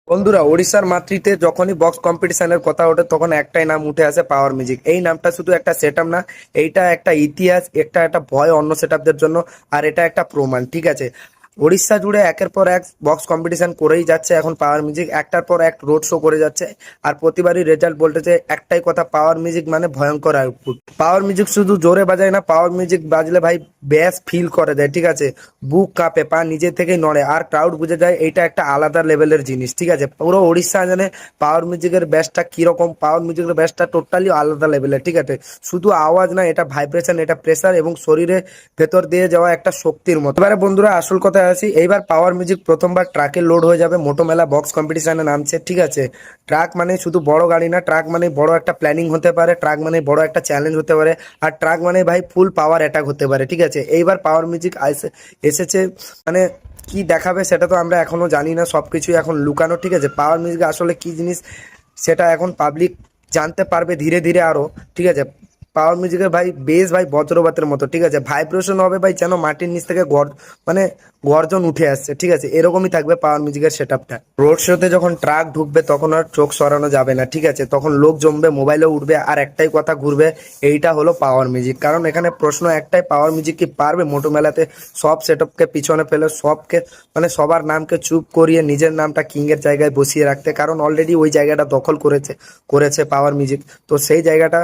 বন্ধুরা, ওড়িশার মাতৃতে যখনই বক্স কম্পিটিশনের কথা ওঠে তখন একটাই নাম উঠে আসে, পাওয়ার মিউজিক। এই নামটা শুধু একটা সেটআপ না, এইটা একটা ইতিহাস, একটা ভয় অন্য সেটআপদের জন্য। আর এটা একটা প্রমাণ, ঠিক আছে। ওড়িশা জুড়ে একের পর এক বক্স কম্পিটিশন করেই যাচ্ছে এখন পাওয়ার মিউজিক, একটার পর এক রোড শো করে যাচ্ছে। আর প্রতিবারই রেজাল্ট বলতেছে একটাই কথা, পাওয়ার মিউজিক মানে ভয়ঙ্কর আউটপুট। পাওয়ার মিউজিক শুধু জোরে বাজায় না, পাওয়ার মিউজিক বাজলে ভাই ব্যাস ফিল করে দেয়, ঠিক আছে। বুক কাঁপে, পা নিজে থেকেই নড়ে, আর ক্রাউড বুঝে যায় এইটা একটা আলাদা লেভেলের জিনিস, ঠিক আছে। পুরো ওড়িশা জানে পাওয়ার মিউজিকের ব্যাসটা কিরকম, পাওয়ার মিউজিকের ব্যাসটা টোটালি আলাদা লেভেলের, ঠিক আছে। শুধু আওয়াজ না, এটা ভাইব্রেশন, এটা প্রেসার এবং শরীরে ভেতর দিয়ে যাওয়া একটা শক্তির মতো। এবারে বন্ধুরা আসল কথায় আসি, এইবার পাওয়ার মিউজিক প্রথমবার ট্রাকে লোড হয়ে যাবে, মোটো মেলা বক্স কম্পিটিশনে নামছে, ঠিক আছে। ট্রাক মানে শুধু বড় গাড়ি না, ট্রাক মানে বড় একটা প্ল্যানিং হতে পারে, ট্রাক মানে বড় একটা চ্যালেঞ্জ হতে পারে, আর ট্রাক মানে ভাই ফুল পাওয়ার অ্যাটাক হতে পারে, ঠিক আছে। এইবার পাওয়ার মিউজিক এসেছে, মানে কি দেখাবে সেটা তো আমরা এখনো জানি না, সবকিছুই এখন লুকানো, ঠিক আছে। পাওয়ার মিউজিক আসলে কি জিনিস সেটা এখন পাবলিক জানতে পারবে ধীরে ধীরে আরো, ঠিক আছে। পাওয়ার মিউজিকের ভাই বেশ ভাই বজ্রপাতের মতো, ঠিক আছে। ভাইব্রেশন হবে ভাই যেন মাটির নিচ থেকে মানে গর্জন উঠে আসছে, ঠিক আছে। এরকমই থাকবে পাওয়ার মিউজিকের সেটআপটা। রোড শোতে যখন ট্রাক ঢুকবে তখন আর চোখ সরানো যাবে না, ঠিক আছে। তখন লোক জমবে, মোবাইলে উঠবে, আর একটাই কথা ঘুরবে, এইটা হলো পাওয়ার মিউজিক। কারণ এখানে প্রশ্ন একটাই, পাওয়ার মিউজিক কি পারবে মোটো মেলাতে সব সেটআপকে পিছনে ফেলে সবকে, মানে সবার নামকে চুপ করিয়ে নিজের নামটা কিং এর জায়গায় বসিয়ে রাখতে। কারণ অলরেডি ওই জায়গাটা দখল করেছে করেছে পাওয়ার মিউজিক। তো সেই জায়গাটা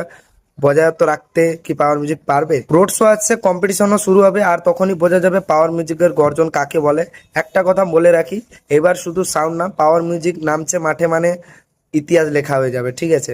বজায়ত্ব রাখতে কি পাওয়ার মিউজিক পারবে? রোড শো আসছে, কম্পিটিশনও শুরু হবে, আর তখনই বোঝা যাবে পাওয়ার মিউজিকের গর্জন কাকে বলে। একটা কথা বলে রাখি, এবার শুধু সাউন্ড না, পাওয়ার মিউজিক নামছে মাঠে মানে ইতিহাস লেখা হয়ে যাবে, ঠিক আছে।